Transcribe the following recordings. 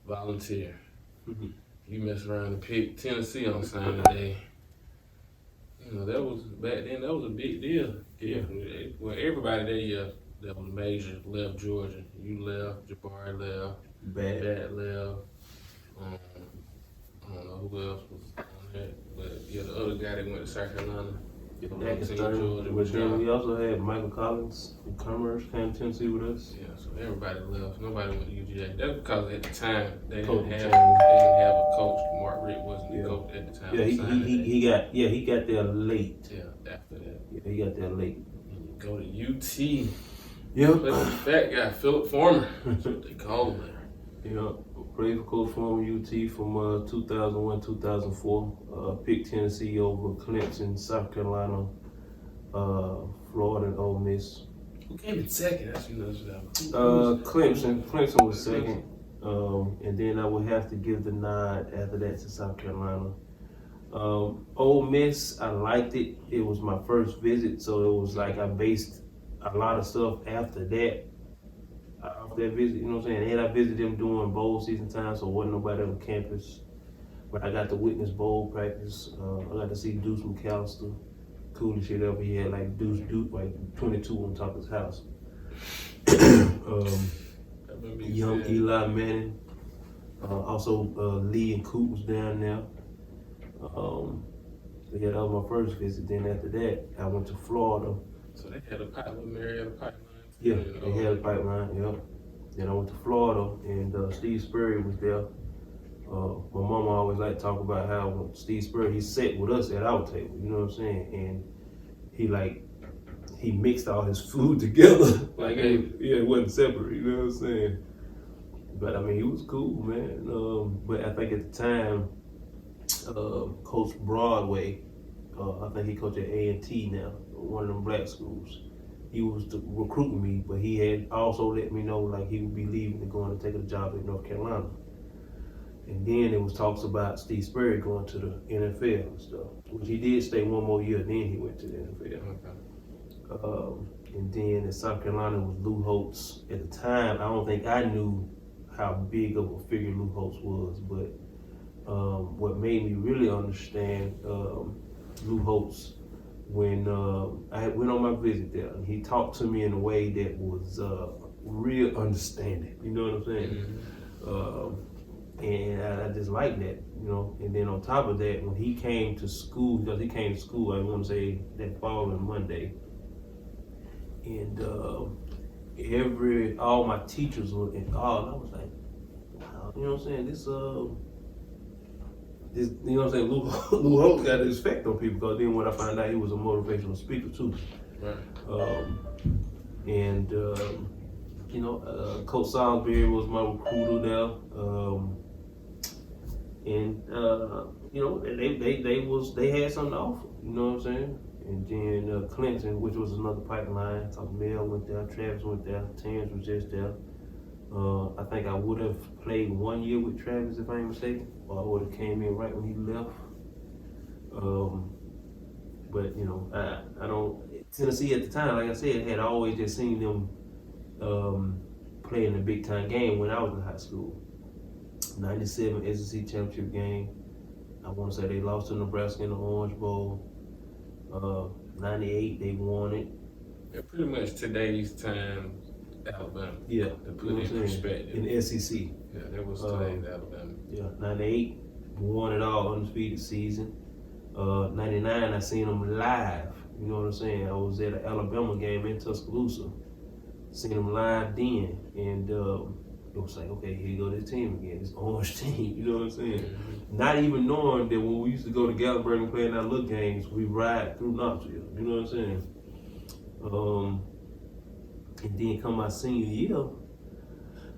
volunteer. Mm-hmm. You mess around and pick Tennessee on signing day. You know, that was back then. That was a big deal. Yeah. Well, everybody that was major left Georgia. You left. Jabari left. Bat left. I don't know who else was on that, but yeah, the other guy that went to South Carolina. But then we also had Michael Collins from Commerce came to Tennessee with us. Yeah, so everybody left. Nobody went to UGA. That's because at the time they didn't have a coach. Mark Richt wasn't the coach at the time. Yeah, he got there late. Yeah, after that. Yeah, he got there late. Go to UT. Yep. Play with the fat guy, Philip Former. That's what they call him there. Yeah, played for Coach Former UT from 2001, 2004. Picked Tennessee over Clemson, South Carolina, Florida, and Ole Miss. Who came in second? That's Clemson. Clemson was second. And then I would have to give the nod after that to South Carolina. Ole Miss, I liked it. It was my first visit, so it was like I based a lot of stuff after that. Off that visit, you know what I'm saying? And I visited them during bowl season time, so wasn't nobody on campus. But I got to witness bowl practice. I got to see Deuce McAllister. Coolest shit ever. He had like Deuce like 22 on top of his house. Young Eli Manning. Also Lee and Coop was down there. Yeah, that was my first visit. Then after that, I went to Florida. So they had a pipeline, Marietta pipeline. Yeah, they had a pipeline, yeah. Then I went to Florida, and Steve Spurrier was there. My mama always liked to talk about how when Steve Spurrier, he sat with us at our table, you know what I'm saying? And he mixed all his food together. Like, it wasn't separate, you know what I'm saying? But I mean, he was cool, man. But I think at the time, Coach Broadway, I think he coached at A&T now, one of them black schools. He was recruiting me, but he had also let me know like he would be leaving and going to take a job in North Carolina. And then there was talks about Steve Spurrier going to the NFL and stuff, which he did stay one more year, then he went to the NFL. Okay. And then in South Carolina was Lou Holtz. At the time, I don't think I knew how big of a figure Lou Holtz was, but what made me really understand Lou Holtz when I went on my visit there, and he talked to me in a way that was real understanding. You know what I'm saying? Mm-hmm. And I just liked that, you know. And then on top of that, when he came to school, because he came to school, I want to say that following Monday, and all my teachers were involved. I was like, wow, you know what I'm saying? This, you know what I'm saying? Lou Holtz got his effect on people, because then when I found out he was a motivational speaker too. Right. You know, Coach Salisbury was my recruiter there. You know, they had something to offer, you know what I'm saying? And then Clemson, which was another pipeline. Mel went there, Travis went there, Terrence was just there. I think I would have played 1 year with Travis if I ain't mistaken, or I would have came in right when he left. But you know, I don't. Tennessee at the time, like I said, had always just seen them playing a big time game when I was in high school. 97 SEC championship game. I want to say they lost to Nebraska in the Orange Bowl. 98 they won it. Yeah, pretty much today's time. Alabama. Yeah, to put it in perspective. In the SEC. Yeah, that was today's Alabama. Yeah, 98 won it all, undisputed season. 99 I seen them live. You know what I'm saying? I was at an Alabama game in Tuscaloosa. Seen them live then, and it was like, okay, here you go this team again, this orange team. You know what I'm saying? Mm-hmm. Not even knowing that when we used to go to Gallenberg and play in our little games, we ride through Knoxville. You know what I'm saying? And then come my senior year,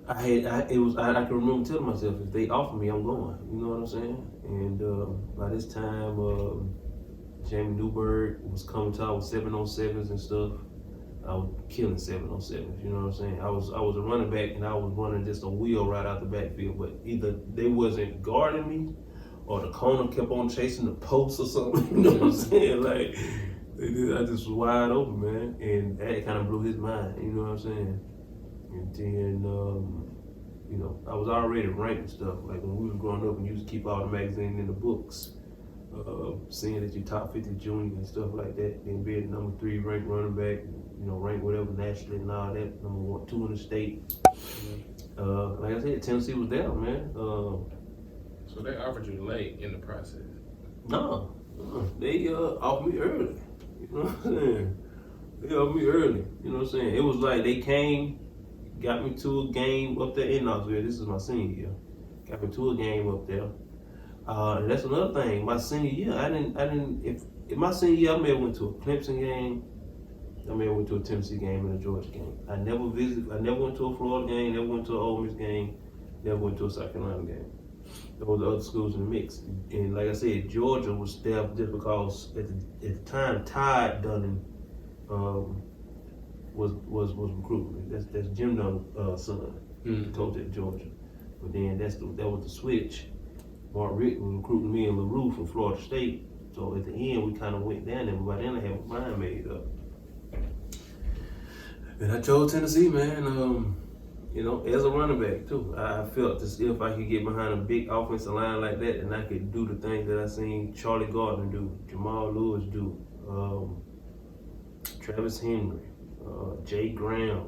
I can remember telling myself, if they offer me, I'm going. You know what I'm saying? And by this time, Jamie Newberg was coming to our 7-on-7s and stuff. I was killing 7-on-7s. You know what I'm saying? I was a running back, and I was running just a wheel right out the backfield. But either they wasn't guarding me, or the corner kept on chasing the post or something. You know what I'm saying? Like. I just was wide open, man, and that kind of blew his mind, you know what I'm saying? And then you know, I was already ranked and stuff. Like when we was growing up and used to keep all the magazines in the books, seeing that you top 50 junior and stuff like that, then being number 3 ranked running back, you know, ranked whatever nationally and all that, number 1, 2 in the state. Like I said, Tennessee was there, man. So they offered you late in the process? No, they offered me early. You know what I'm saying? They offered me early. You know what I'm saying? It was like they came, got me to a game up there in Knoxville. This is my senior year. Got me to a game up there. And that's another thing. My senior year, I didn't. If my senior year, I may have went to a Clemson game. I may have went to a Tennessee game and a Georgia game. I never went to a Florida game. Never went to an Ole Miss game. Never went to a South Carolina game. There was other schools in the mix. And like I said, Georgia was there just because at the time Todd Dunning was recruiting me. That's Jim Dunn's son, coach at Georgia. But then that was the switch. Mark Rick was recruiting me and LaRue from Florida State. So at the end, we kind of went down there. But by then, I had my mind made up. And I chose Tennessee, man. You know, as a running back too. I felt to see if I could get behind a big offensive line like that, and I could do the things that I seen Charlie Gardner do, Jamal Lewis do, Travis Henry, Jay Graham,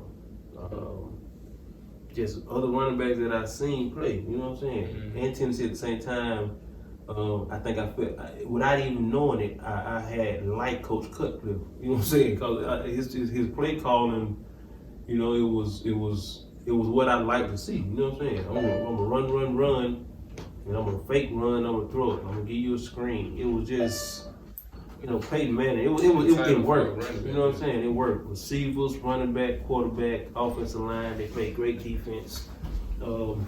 just other running backs that I seen play. You know what I'm saying? And Tennessee at the same time. I think I felt, without even knowing it, I had liked Coach Cutcliffe. You know what I'm saying? Because his play calling, you know, it was what I like to see. You know what I'm saying? I'm gonna run, and I'm gonna fake run. I'm gonna throw it. I'm gonna give you a screen. It was just, you know, Peyton Manning. It worked. You know what I'm saying? It worked. Receivers, running back, quarterback, offensive line. They played great defense. And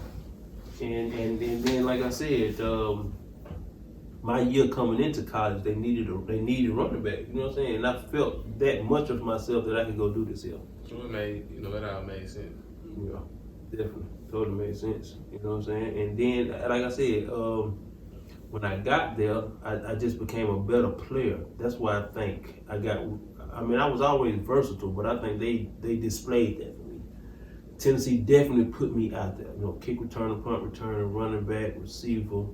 then, like I said, my year coming into college, they needed running back. You know what I'm saying? And I felt that much of myself that I could go do this here. So it all made sense. Yeah, definitely. Totally made sense. You know what I'm saying? And then, like I said, when I got there, I just became a better player. That's why I think I was always versatile, but I think they displayed that for me. Tennessee definitely put me out there. You know, kick returner, punt returner, running back, receiver.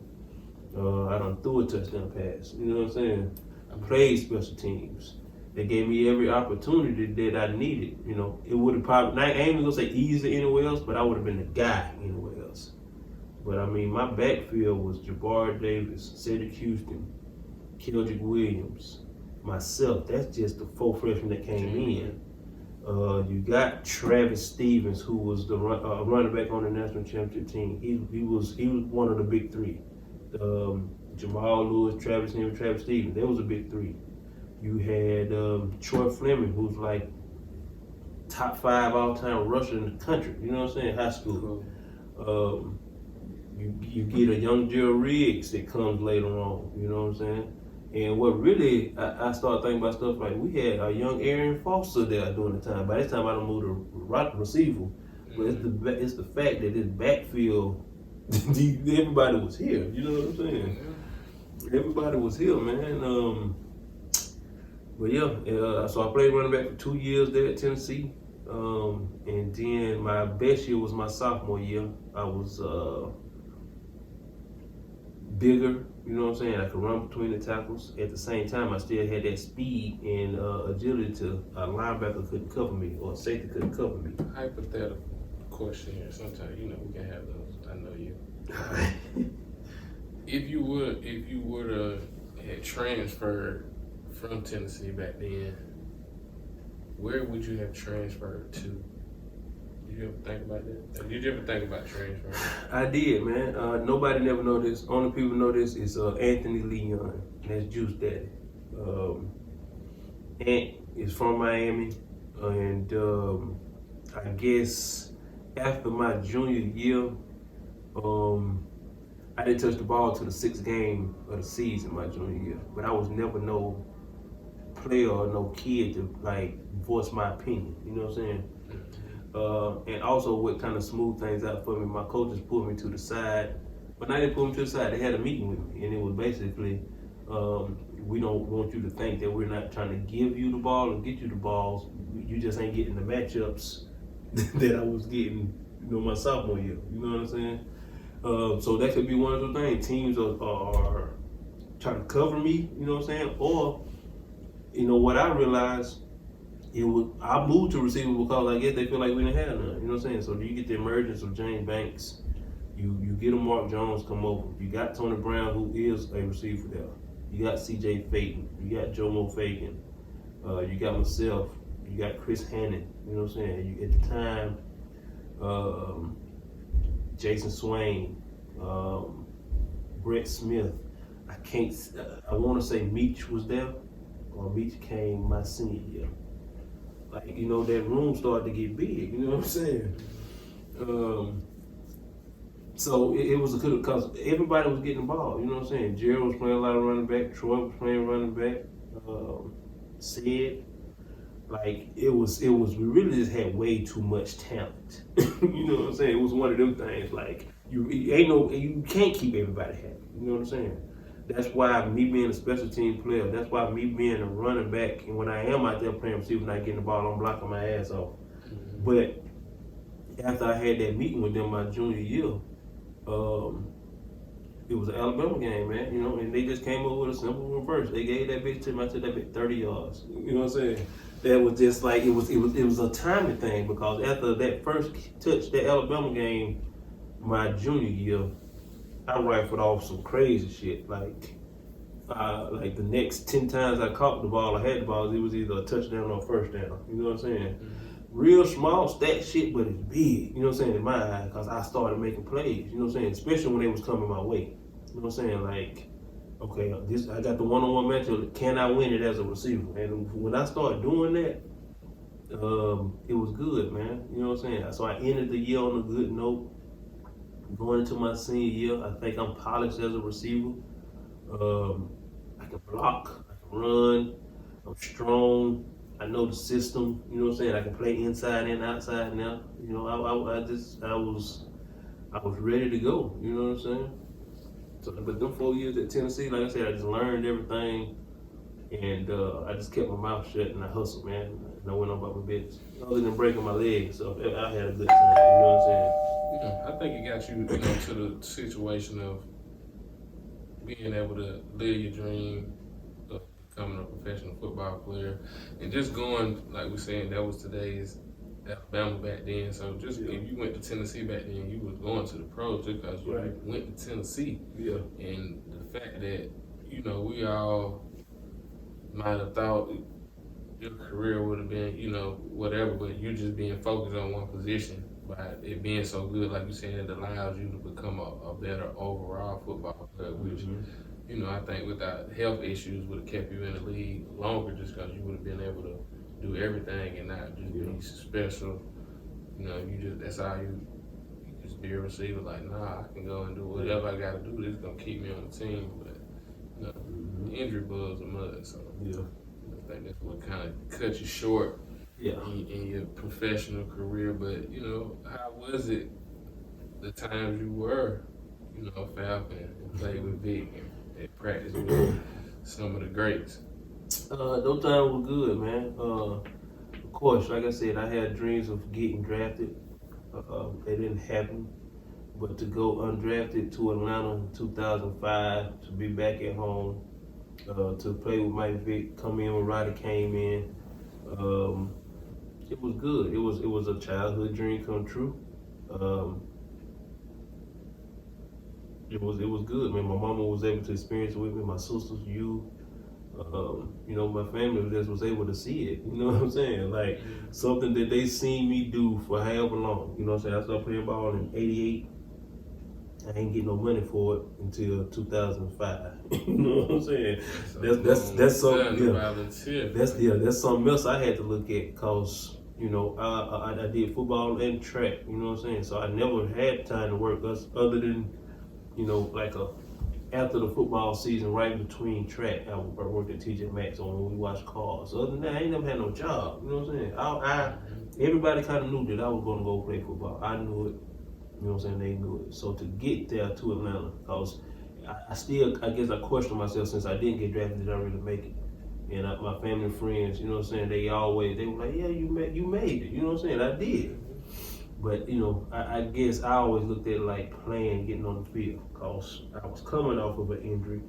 I done threw a touchdown pass. You know what I'm saying? I played special teams. They gave me every opportunity that I needed. You know, it would have probably, I ain't even gonna say easy anywhere else, but I would have been the guy anywhere else. But I mean, my backfield was Jabbar Davis, Cedric Houston, Keldrick Williams, myself. That's just the 4 freshmen that came in. You got Travis Stevens, who was the running back on the national championship team. He was one of the big 3. Jamal Lewis, Travis Henry, Travis Stevens. That was a big 3. You had Troy Fleming, who's like top 5 all-time rusher in the country. You know what I'm saying? High school. You get a young Gerald Riggs that comes later on. You know what I'm saying? And what really I started thinking about stuff like we had a young Arian Foster there during the time. By this time I done moved to receiver, but it's the fact that this backfield. Everybody was here, you know what I'm saying? Everybody was here, man. But yeah, so I played running back for 2 years there at Tennessee. And then my best year was my sophomore year. I was bigger, you know what I'm saying? I could run between the tackles. At the same time, I still had that speed and agility to a linebacker couldn't cover me or a safety couldn't cover me. Hypothetical question here. Sometimes, you know, we can have those. I know you. If you would have transferred from Tennessee back then, where would you have transferred to? Did you ever think about that? Did you ever think about transferring? I did, man. Nobody never know this. Only people know this is Anthony Leon. That's Juice Daddy. Ant is from Miami, and I guess after my junior year, I didn't touch the ball till the 6th game of the season my junior year. But I was never no player or no kid to like voice my opinion. You know what I'm saying? And also what kind of smooth things out for me, my coaches pulled me to the side. But I didn't pull me to the side, they had a meeting with me. And it was basically, we don't want you to think that we're not trying to give you the ball or get you the balls. You just ain't getting the matchups that I was getting my sophomore year. You know what I'm saying? So that could be one of those things. Teams are trying to cover me. You know what I'm saying? Or what I realized. I moved to receiver because I guess they feel like we didn't have none. You know what I'm saying? So you get the emergence of James Banks. You get a Mark Jones come over. You got Tony Brown, who is a receiver there. You got C.J. Faton. You got Jomo Fagan. You got myself. You got Chris Hannon. You know what I'm saying? At the time, Jason Swain, Brett Smith. I want to say Meach was there, or Meach came my senior year. Like, that room started to get big, you know what I'm saying? So it was a good, because everybody was getting the ball, you know what I'm saying? Gerald was playing a lot of running back, Troy was playing running back, Sid. Like, we really just had way too much talent. You know what I'm saying? It was one of them things, like, you can't keep everybody happy, you know what I'm saying? That's why me being a special team player, that's why me being a running back, and when I am out there playing receiver, not getting the ball, I'm blocking my ass off. Mm-hmm. But after I had that meeting with them my junior year, it was an Alabama game, man, and they just came up with a simple reverse. They gave that bitch to me, I took that bitch 30 yards. You know what I'm saying? That was just like, it was a timing thing, because after that first touch, that Alabama game, my junior year, I rifled off some crazy shit. Like the next 10 times I caught the ball, I had the ball, it was either a touchdown or a first down. You know what I'm saying? Mm-hmm. Real small stat shit, but it's big. You know what I'm saying? In my eye, because I started making plays. You know what I'm saying? Especially when they was coming my way. You know what I'm saying? Like, okay, I got the one-on-one matchup. Can I win it as a receiver? And when I started doing that, it was good, man. You know what I'm saying? So I ended the year on a good note. Going into my senior year, I think I'm polished as a receiver. I can block, I can run, I'm strong, I know the system, you know what I'm saying? I can play inside and outside now. I was ready to go, you know what I'm saying? So, but them 4 years at Tennessee, like I said, I just learned everything, and I just kept my mouth shut and I hustled, man. And I went on about my business, other than breaking my leg. So I had a good time, you know what I'm saying? I think it got you, to the situation of being able to live your dream of becoming a professional football player, and just going, like we saying, that was today's Alabama back then. So if you went to Tennessee back then, you was going to the pros just because you went to Tennessee. Yeah. And the fact that we all might have thought your career would have been whatever, but you just being focused on one position. By it being so good, like you said, it allows you to become a better overall football player, which, I think without health issues would have kept you in the league longer, just because you would have been able to do everything and not just be special. That's how you just be a receiver. Like, nah, I can go and do whatever I got to do. This is gonna keep me on the team, but injury bugs are mud. So I think that's what kind of cut you short. Yeah, in your professional career. But how was it the times you were, Falcon and played with Vic and practice with some of the greats? Those times were good, man. Of course, like I said, I had dreams of getting drafted. They didn't happen, but to go undrafted to Atlanta in 2005, to be back at home, to play with Mike Vick, come in when Roddy came in. It was good. It was a childhood dream come true. It was good, man. My mama was able to experience it with me. My sisters, my family just was able to see it. You know what I'm saying? Like something that they seen me do for however long. You know what I'm saying? I started playing ball in '88. I ain't get no money for it until 2005. You know what I'm saying? That's something. Yeah. That's something else I had to look at, cause I did football and track. You know what I'm saying? So I never had time to work other than after the football season, right between track, I worked at TJ Maxx when we watched cars. Other than that, I ain't never had no job. You know what I'm saying? Everybody kind of knew that I was gonna go play football. I knew it. You know what I'm saying? They knew it. So to get there to Atlanta, because I guess I questioned myself since I didn't get drafted, did I really make it? And my family and friends, you know what I'm saying, they were like, yeah, you made it. You know what I'm saying? I did. But I guess I always looked at it like playing, getting on the field, cause I was coming off of an injury,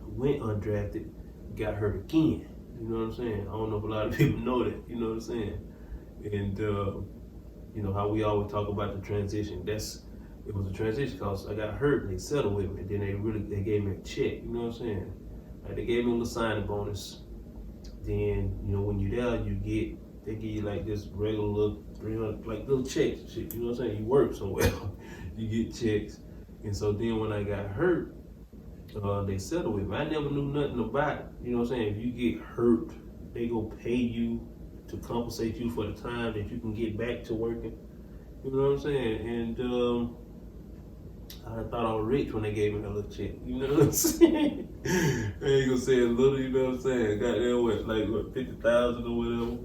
went undrafted, got hurt again. You know what I'm saying? I don't know if a lot of people know that. You know what I'm saying? And how we always talk about the transition. It was a transition because I got hurt and they settled with me. And then they gave me a check. You know what I'm saying? Like they gave me a little signing bonus. Then when you're there, they give you like this regular little 300 like little checks and shit. You know what I'm saying? You work somewhere, you get checks. And so then when I got hurt, they settled with me. I never knew nothing about it. You know what I'm saying? If you get hurt, they go pay you to compensate you for the time that you can get back to working. You know what I'm saying? And I thought I was rich when they gave me that little check. You know what I'm saying? I ain't gonna say a little, you know what I'm saying? Got there with like 50,000 or whatever.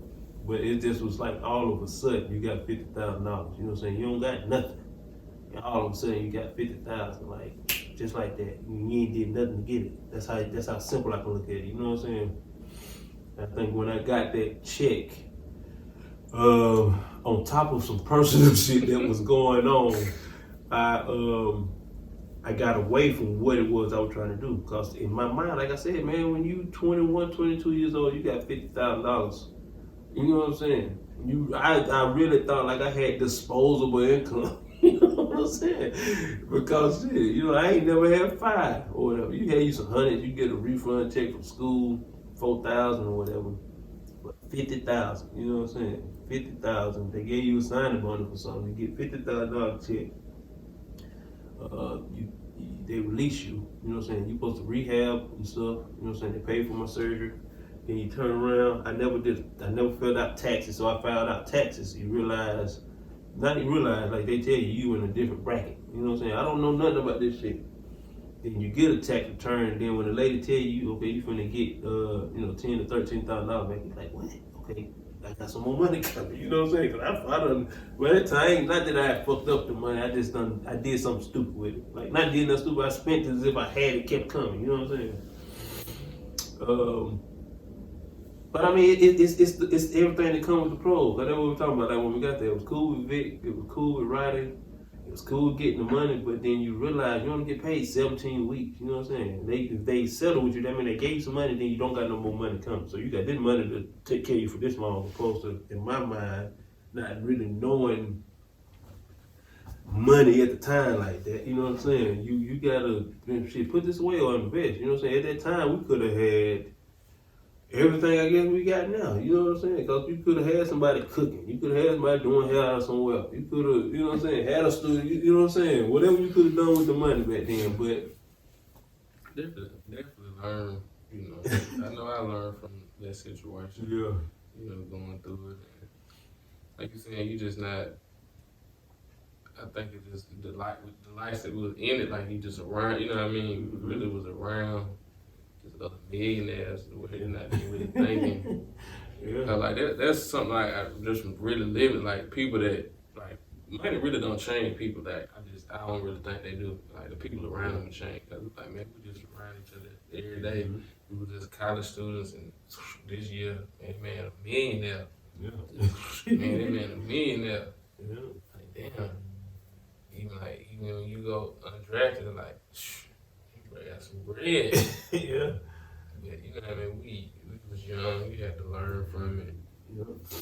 But it just was like all of a sudden you got $50,000. You know what I'm saying? You don't got nothing. And all of a sudden you got 50,000, like just like that. You ain't did nothing to get it. That's how simple I can look at it. You know what I'm saying? I think when I got that check, on top of some personal shit that was going on, I got away from what it was I was trying to do. Because in my mind, like I said, man, when you 21, 22 years old, you got $50,000. You know what I'm saying? I really thought like I had disposable income. You know what I'm saying? Because shit, I ain't never had 5 or whatever. You had you some hundreds, you get a refund check from school, 4,000 or whatever. But 50,000, you know what I'm saying? 50,000. They gave you a signing bonus for something. You get $50,000 check. They release you. You know what I'm saying? You supposed to rehab and stuff. You know what I'm saying? They pay for my surgery. Then you turn around. I never filled out taxes, so I filed out taxes. You realize, like they tell you in a different bracket. You know what I'm saying? I don't know nothing about this shit. Then you get a tax return, and then when the lady tell you, okay, you finna get $10,000 to $13,000 back, you're like, what? Okay, I got some more money coming. You know what I'm saying? Cause I done, well, that time, not that I had fucked up the money, I did something stupid with it. Like, not did nothing stupid, I spent it as if I had it, kept coming. You know what I'm saying? But I mean, it's everything that comes with the pros. Like that's what we're talking about. Like when we got there, it was cool with Vic, it was cool with Roddy, it was cool getting the money. But then you realize you only get paid 17 weeks. You know what I'm saying? If they settle with you, that mean they gave you some money, then you don't got no more money coming. So you got this money to take care of you for this long, opposed to, in my mind, not really knowing money at the time like that. You know what I'm saying? You gotta put this away or invest. You know what I'm saying? At that time, we could have had everything I guess we got now, you know what I'm saying? Because you could have had somebody cooking. You could have had somebody doing hair out somewhere. You could have, you know what I'm saying, had a studio, you know what I'm saying? Whatever you could have done with the money back then, but definitely learn, I know I learned from that situation. Yeah. Going through it. And like you saying, you just not, I think it just, the life that was in it, like you just around, you know what I mean? You really was around other millionaires where they're not really thinking. Like that's something like I just really living, like people that like money really don't change people that I don't really think they do. Like the people around them change. Cause like man, we just around each other every day. We were just college students, and this year, man, a millionaire. Yeah. Man, that man a millionaire. Yeah. Like damn. Even when you go undrafted, like you got some bread. Yeah. But you know what I mean? We was young. You had to learn from it.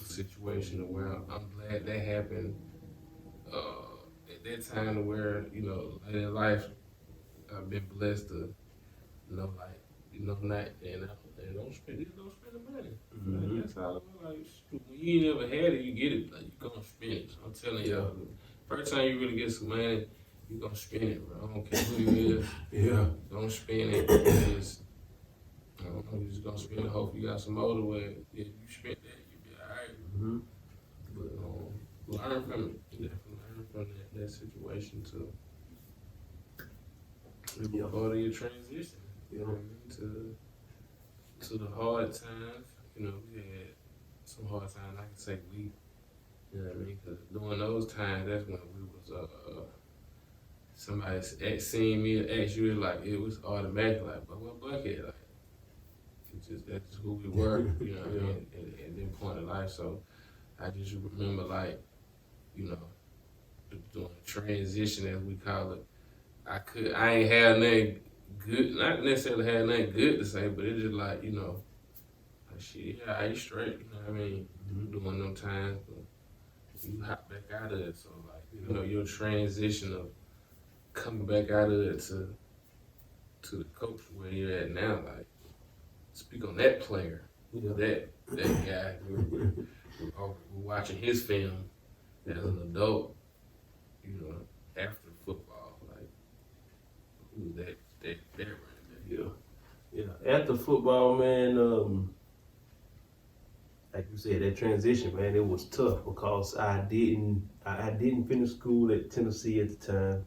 Situation where I'm glad that happened at that time to where late in life I've been blessed to not and don't spend the money. Like, that's all. Like when you ain't never had it, you get it. Like you gonna spend it. I'm telling y'all, first time you really get some money, you gonna spend it, bro. I don't care who you is. Yeah. Don't spend it. You just gonna spend it. Hopefully you got some motorway. If you spend that, you'll be alright. But learn from it. Definitely learn from that situation too. It was part of your transition. You know what I mean? To the hard times. We had some hard times. I can say we. You know what I mean? Because during those times, that's when we was somebody seen me and asked you, like it was automatic, like, but what bucket? Like that's who we were, you know what I mean, at that point in life. So I just remember like you know, doing a transition as we call it. I ain't had nothing good, not necessarily had nothing good to say, but it's just like, you know, like shit, yeah, I ain't straight, you know what I mean? During them times, but you hop back out of it, so like, you know, your transition of coming back out of it to the coach where you're at now, like, speak on that player, that guy, we're watching his film as an adult, you know, after football, like, who that right there. Yeah. After football, man, like you said, that transition, man, it was tough because I didn't finish school at Tennessee at the time.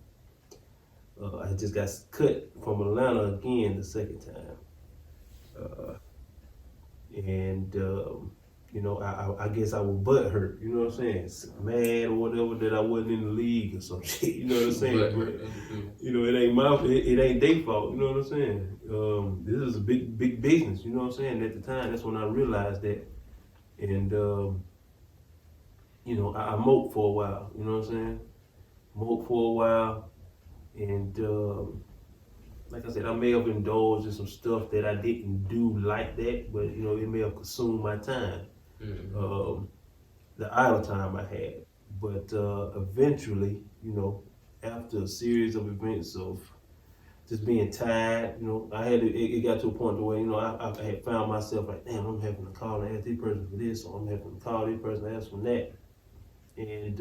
I just got cut from Atlanta again the second time. You know, I guess I was butt hurt, you know what I'm saying? Mad or whatever that I wasn't in the league or some shit, you know what I'm saying? But, you know, it ain't it ain't their fault, you know what I'm saying? This is a big business, you know what I'm saying? At the time, that's when I realized that. And, you know, I moped for a while, you know what I'm saying? Moped for a while. And, like I said, I may have indulged in some stuff that I didn't do like that, but, you know, it may have consumed my time. The idle time I had. But eventually, you know, after a series of events of just being tired, you know, it got to a point where, you know, I had found myself like, damn, I'm having to call and ask this person for this, or I'm having to call this person and ask for that. And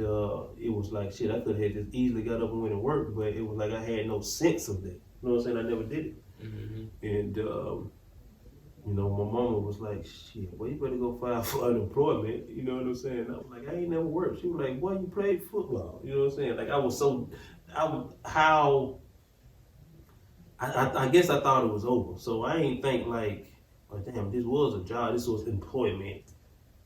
it was like, shit, I could have just easily got up and went to work, but it was like I had no sense of that. You know what I'm saying? I never did it. And, you know, my mama was like, shit, well, you better go file for unemployment. You know what I'm saying? I was like, I ain't never worked. She was like, boy, you played football. You know what I'm saying? Like, I guess I thought it was over. So I ain't think like, oh, damn, this was a job. This was employment.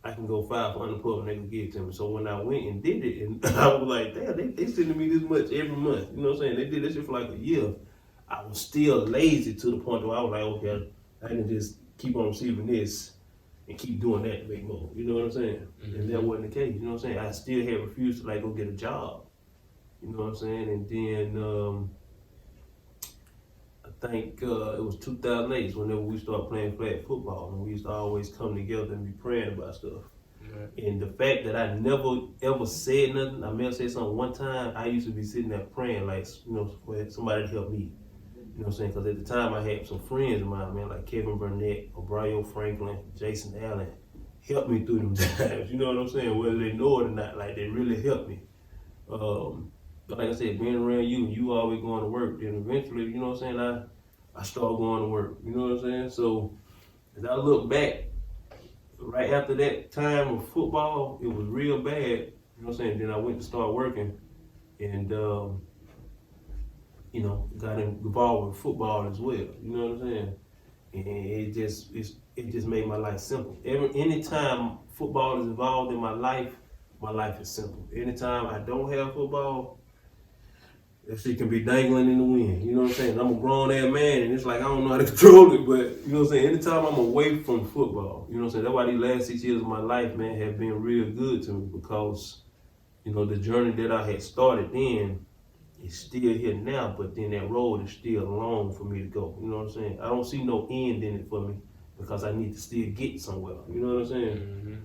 I can go file for unemployment, they can give it to me. So when I went and did it, and I was like, damn, they sending me this much every month. You know what I'm saying? They did this shit for like a year. I was still lazy to the point where I was like, okay, I can just keep on receiving this and keep doing that to make more. You know what I'm saying? And that wasn't the case. You know what I'm saying? I still had refused to like go get a job. You know what I'm saying? And then I think it was 2008 whenever we started playing flag football, and we used to always come together and be praying about stuff. And the fact that I never ever said nothing, I may have said something one time, I used to be sitting there praying like, you know, for somebody to help me. You know what I'm saying? Because at the time I had some friends of mine, man, like Kevin Burnett, O'Brien Franklin, Jason Allen, helped me through them times. You know what I'm saying? Whether they know it or not, like they really helped me. But like I said, being around you always going to work. Then eventually, you know what I'm saying, I started going to work. You know what I'm saying? So as I look back, right after that time of football, it was real bad. You know what I'm saying? Then I went to start working, and you know, got involved with football as well. You know what I'm saying? And it just made my life simple. Anytime football is involved in my life is simple. Anytime I don't have football, that shit can be dangling in the wind. You know what I'm saying? I'm a grown ass man, and it's like I don't know how to control it. But you know what I'm saying? Anytime I'm away from football, you know what I'm saying? That's why these last 6 years of my life, man, have been real good to me, because you know the journey that I had started then is still here now, but then that road is still long for me to go. You know what I'm saying? I don't see no end in it for me, because I need to still get somewhere. You know what I'm saying?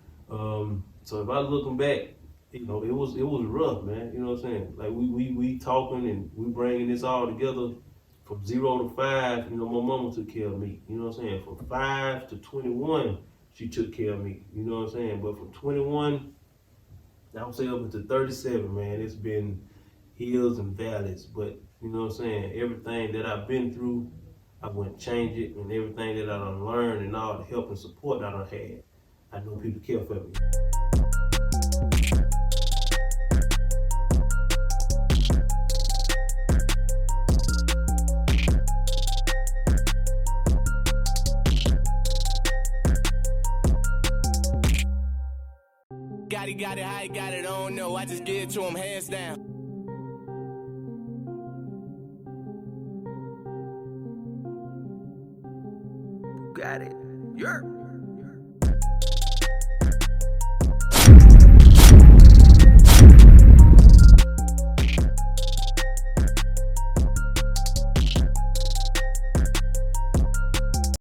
So if I looking back, you know, it was rough, man. You know what I'm saying? Like we talking and we bringing this all together from 0 to 5. You know, my mama took care of me. You know what I'm saying? From 5 to 21, she took care of me. You know what I'm saying? But from 21, I would say up into 37, man, it's been hills and valleys. But you know what I'm saying? Everything that I've been through, I wouldn't change it, and everything that I done learned and all the help and support that I done had, I know people care for me. Got it, how he got it, I don't know. I just give it to him hands down. Got it. Yeah.